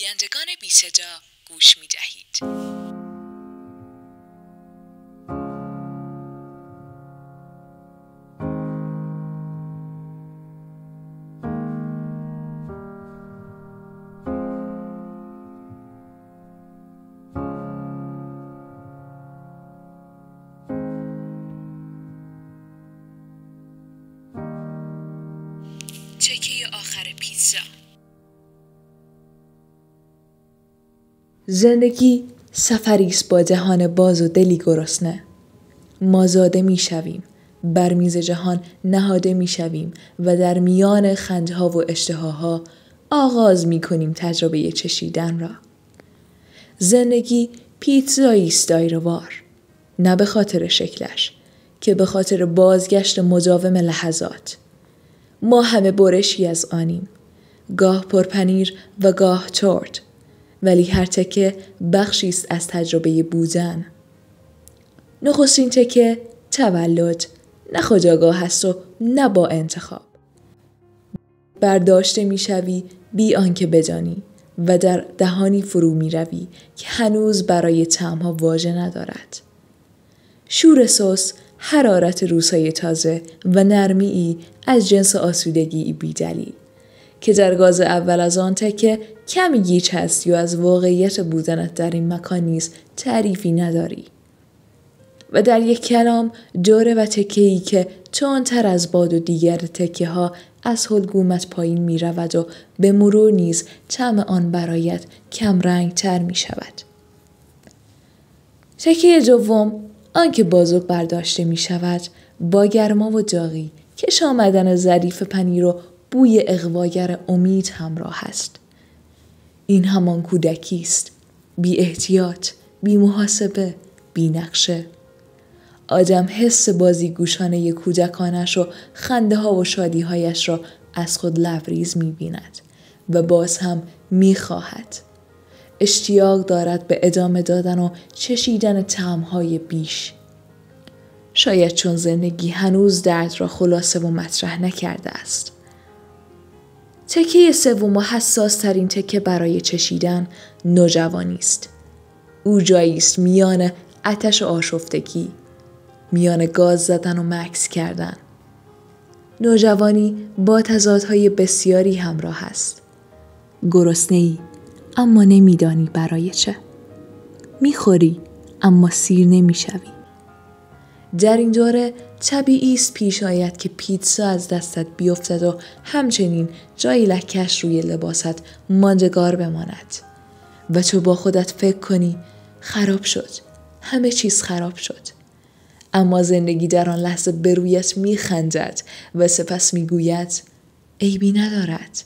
گویندگان بی صدا گوش می دهید. تکه آخر پیتزا. زندگی سفری است با جهان باز و دلی گرسنه. ما زاده می شویم، بر میز جهان نهاده می شویم و در میان خندها و اشتهاها آغاز می کنیم تجربه چشیدن را. زندگی پیتزایی است دایره‌وار، نه به خاطر شکلش که به خاطر بازگشت مداوم لحظات. ما همه برشی از آنیم، گاه پرپنیر و گاه تورت، ولی هر تکه بخشی است از تجربه بودن. نخستین تکه تولد، نه خودآگاه است و نه با انتخاب. برداشته میشوی بی آنکه بدانی و در دهانی فرو می روی که هنوز برای طعمها واژه ندارد. شور سس، حرارت روزهای تازه و نرمی از جنس آسودگی بی دلیل که در گاز اول از آن تکه کمی گیج هستی و از واقعیت بودنت در این مکان نیز تعریفی نداری. و در یک کلام دوره و تکه‌ای که تندتر از باد و دیگر تکه ها از حلقومت پایین می رود و به مرور نیز طعم آن برایت کم رنگ تر می شود. تکه دوم، آنکه بازوق برداشته می شود، با گرما و داغی کش آمدن ظریف پنیر و بوی اغواگر امید همراه است. این همان کودکی است، بی احتیاط، بی محاسبه، بی نقشه. آدم حس بازیگوشانه کودکانش و خنده ها و شادی هایش را از خود لبریز می بیند و باز هم می خواهد. اشتیاق دارد به ادامه دادن و چشیدن طعم‌های بیش. شاید چون زندگی هنوز درد را خلاصه و مطرح نکرده است. تکه سوم و حساس ترین تکه برای چشیدن نوجوانی است. او جایی است میان آتش و آشفتگی، میان گاز زدن و مکث کردن. نوجوانی با تضادهای بسیاری همراه است. گرسنه‌ای اما نمیدانی برای چه. میخوری اما سیر نمیشوی. در این دوره طبیعی است پیش آید که پیتزا از دستت بیفتد و همچنین جای لکه‌اش روی لباست ماندگار بماند و تو با خودت فکر کنی خراب شد، همه چیز خراب شد. اما زندگی در آن لحظه به رویت میخندد و سپس میگوید عیبی ندارد،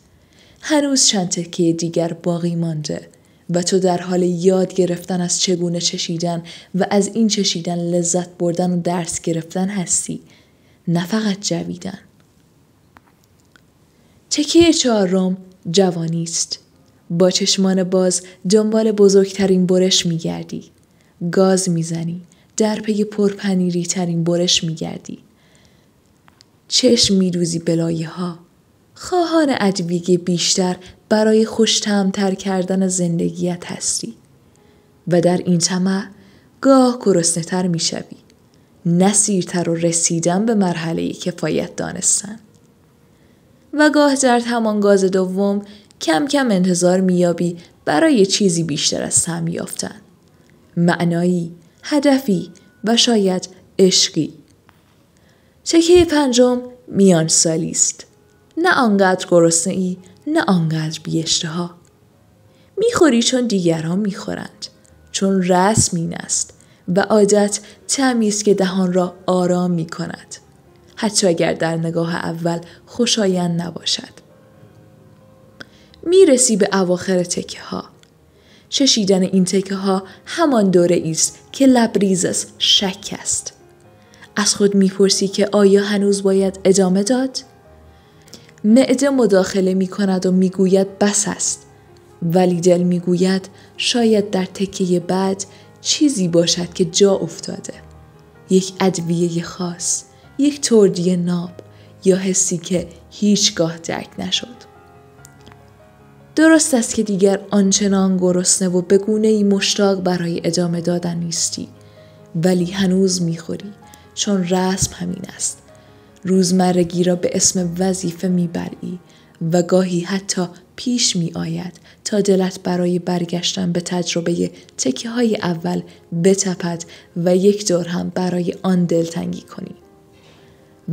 هنوز چند تکه دیگر باقی مانده و تو در حال یاد گرفتن از چگونه چشیدن و از این چشیدن لذت بردن و درس گرفتن هستی، نه فقط جویدن. تکه چهارم جوانی است. با چشمان باز دنبال بزرگترین برش میگردی. گاز میزنی. در پی پرپنیری ترین برش میگردی. چشم میدوزی به لایه ها. خواهان ادویه بیشتر برای خوش‌طعم‌تر کردن زندگیت هستی و در این طمع گاه گرسنه‌تر میشوی، نصیرتر و رسیدن به مرحله کفایت دانستن. و گاه در همان گاز دوم کم کم انتظار میابی برای چیزی بیشتر از طعم یافتن، معنایی، هدفی و شاید عشقی. تکه پنجم میان سالی است. نه آنقدر گرسنه‌ای، نه آنقدر بی اشتها. میخوری چون دیگران میخورند، چون رسم این است و عادت طعمی است که دهان را آرام میکند، حتی اگر در نگاه اول خوشایند نباشد. میرسی به اواخر تکه ها. چشیدن این تکه ها همان دوره است که لبریز از شک است. از خود میپرسی که آیا هنوز باید ادامه داد؟ معده مداخله میکند و میگوید بس است، ولی دل میگوید شاید در تکه بعد چیزی باشد که جا افتاده. یک ادویه خاص، یک تردی ناب یا حسی که هیچگاه درک نشد. درست است که دیگر آنچنان گرسنه و به گونه‌ای مشتاق برای ادامه دادن نیستی، ولی هنوز میخوری، چون رسم همین است. روزمرگی را به اسم وظیفه میبری و گاهی حتی پیش می آید تا دلت برای برگشتن به تجربه تکه‌های اول بتپد و یک دور هم برای آن دلتنگی کنی.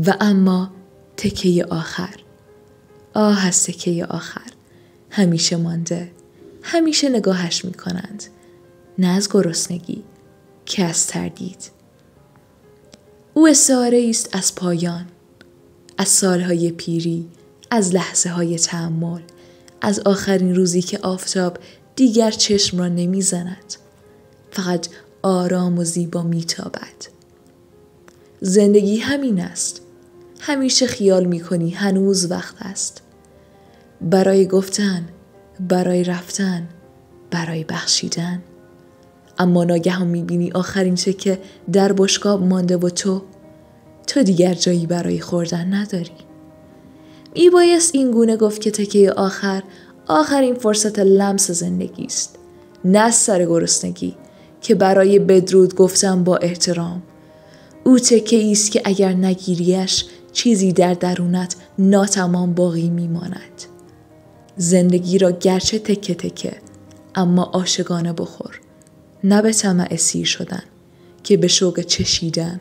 و اما تکه آخر، آه از تکه آخر، همیشه مانده، همیشه نگاهش می کنند، نه از گرسنگی که از تردید. او استعاره است از پایان، از سالهای پیری، از لحظه های تأمل، از آخرین روزی که آفتاب دیگر چشم را نمی زند، فقط آرام و زیبا می تابد. زندگی همین است. همیشه خیال می کنی هنوز وقت است. برای گفتن، برای رفتن، برای بخشیدن. اما ناگهان می بینی آخرین چکه در بشقاب مانده و تو دیگر جایی برای خوردن نداری. میبایست این گونه گفت که تکه آخرین فرصت لمس زندگی است، نه از سر گرسنگی که برای بدرود گفتن با احترام. او تکه است که اگر نگیریش چیزی در درونت ناتمام باقی میماند. زندگی را گرچه تکه تکه اما عاشقانه بخور، نه به طمع سیر شدن که به شوق چشیدن.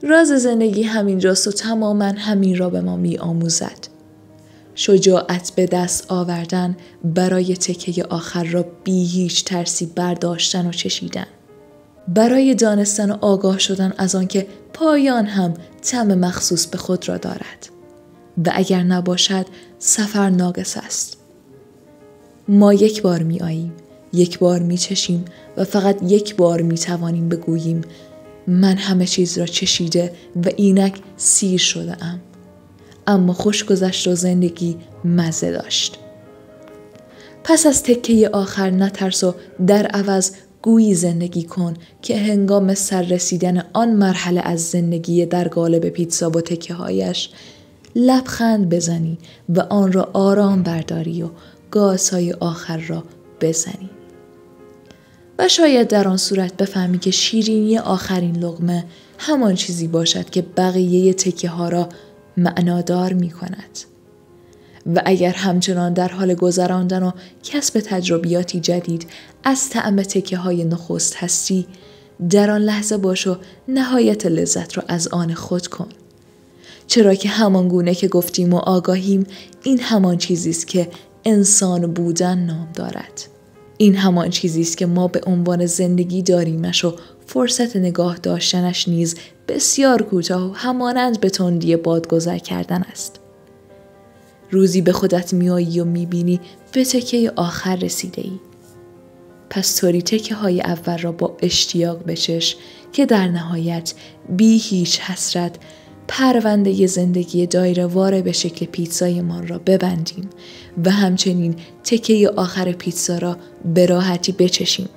راز زندگی همینجاست و تماما همین را به ما می آموزد. شجاعت به دست آوردن برای تکه آخر را بی هیچ ترسی برداشتن و چشیدن. برای دانستن و آگاه شدن از آن که پایان هم طعم مخصوص به خود را دارد و اگر نباشد سفر ناقص است. ما یک بار می آییم، یک بار می چشیم و فقط یک بار می توانیم بگوییم من همه چیز را چشیده و اینک سیر شده ام. اما خوش گذشت و زندگی مزه داشت. پس از تکه آخر نترس و در عوض گویی زندگی کن که هنگام سر رسیدن آن مرحله از زندگی در قالب پیتزا و تکه هایش لبخند بزنی و آن را آرام برداری و گازهای آخر را بزنی. و شاید در آن صورت بفهمی که شیرینی آخرین لقمه همان چیزی باشد که بقیه تکه ها را معنادار می کند. و اگر همچنان در حال گذراندن و کسب تجربیاتی جدید از طعم تکه های نخست هستی، در آن لحظه باش و نهایت لذت را از آن خود کن. چرا که همان گونه که گفتیم و آگاهیم، این همان چیزی است که انسان بودن نام دارد. این همان چیزی است که ما به عنوان زندگی داریمش و فرصت نگاه داشتنش نیز بسیار کوتاه و همانند به تندی باد گذر کردن است. روزی به خودت میایی و میبینی به تکه آخر رسیده ای. پس طوری تکه های اول را با اشتیاق بچش که در نهایت بی هیچ حسرت پرونده زندگی دایره واره به شکل پیتزای ما را ببندیم و همچنین تکه آخر پیتزا را به راحتی بچشیم.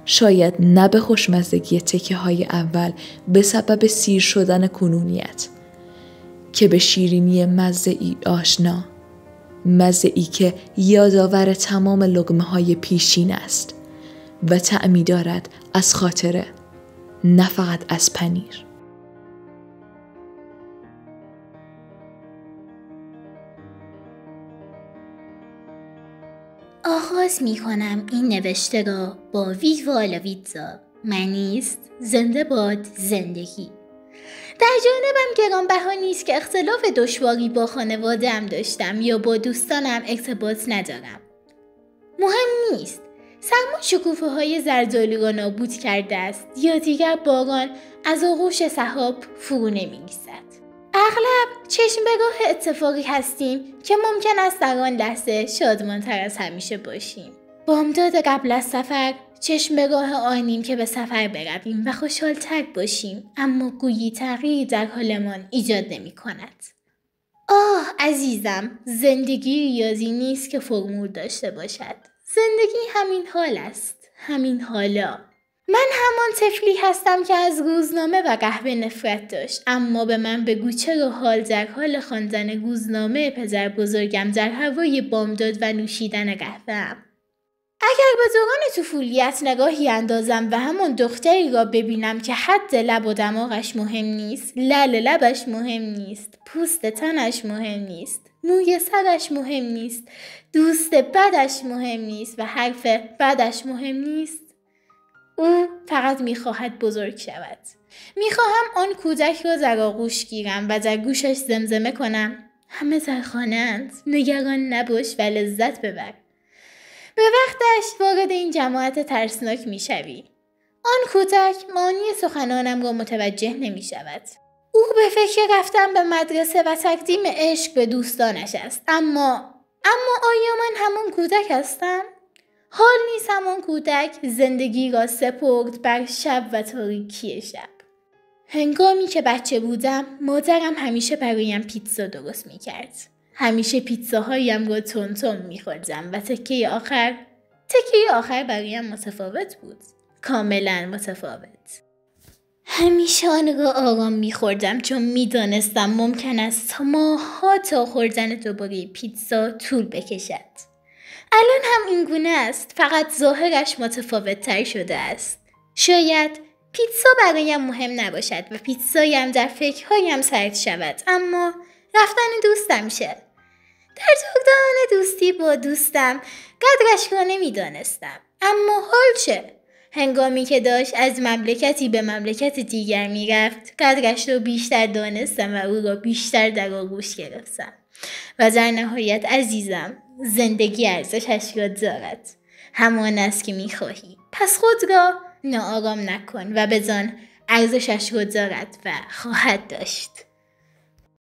شاید نه به خوشمزدگی تکه های اول به سبب سیر شدن کنونیت، که به شیرینی مزه ای آشنا، مزه ای که یادآور تمام لقمه های پیشین است و طعمی دارد از خاطره، نه فقط از پنیر. آغاز می کنم این نوشته را با ویوا لا ویتزا، معنی است زنده باد زندگی. در جانبم گرانبها نیست که اختلاف دشواری با خانواده‌ام داشتم یا با دوستانم ارتباط ندارم. مهم نیست. سرما شکوفه‌های زردآلو را نابود کرده است یا دیگر باران از آغوش سحاب فرو نمی‌ریزد. اغلب چشم به راه اتفاقی هستیم که ممکن است در آن لحظه شادمان‌تر از همیشه باشیم. بامداد قبل از سفر چشم به راه آنیم که به سفر برویم و خوشحال‌تر باشیم، اما گویی تغییری در حالمان ایجاد نمی‌کند. آه عزیزم، زندگی ریاضی نیست که فرمول داشته باشد. زندگی همین حال است، همین حالا. من همان طفلی هستم که از روزنامه و قهوه نفرت داشت، اما به من بگو چرا حال در حال خواندن روزنامه پدر بزرگم در هوای بامداد و نوشیدن قهوه‌ام. اگر به دوران طفولیت نگاهی اندازم و همون دختری را ببینم که حد لب و دماغش مهم نیست، لعل لبش مهم نیست، پوست تنش مهم نیست، موی سرش مهم نیست، دوست بدش مهم نیست و حرف بدش مهم نیست، او فقط میخواهد بزرگ شود. میخواهم آن کودک را در آغوش گیرم و در گوشش زمزمه کنم همه در خانه‌اند، نگران نباش و لذت ببر. به وقتش وارد این جماعت ترسناک میشوی. آن کودک معانی سخنانم را متوجه نمیشود. او به فکر رفتن به مدرسه و تقدیم عشق به دوستانش است. اما آیا من همون کودک هستم؟ حال نیست همان کودک زندگی را سپرد بر شب و تاریکی شب. هنگامی که بچه بودم مادرم همیشه برایم پیتزا درست میکرد. همیشه پیتزاهایم را تون میخوردم و تکه آخر برایم متفاوت بود. کاملا متفاوت. همیشه آن را آرام میخوردم چون میدانستم ممکن است تا ماه‌ها تا خوردن دوباره پیتزا طول بکشد. الان هم این گونه است، فقط ظاهرش متفاوت تر شده است. شاید پیتزا برایم مهم نباشد و پیتزایم در فکرهایم سرد شود، اما رفتن دوستم شه. در جغدان دوستی با دوستم قدرش را نمیدانستم، اما حال چه؟ هنگامی که داشت از مملکتی به مملکت دیگر میرفت قدرش را بیشتر دانستم و او را بیشتر در آغوش گرفتم. و در نهایت عزیزم، زندگی ارزشش را دارد، همان است که میخواهی. پس خود را ناآرام نکن و بدان ارزشش را دارد و خواهد داشت.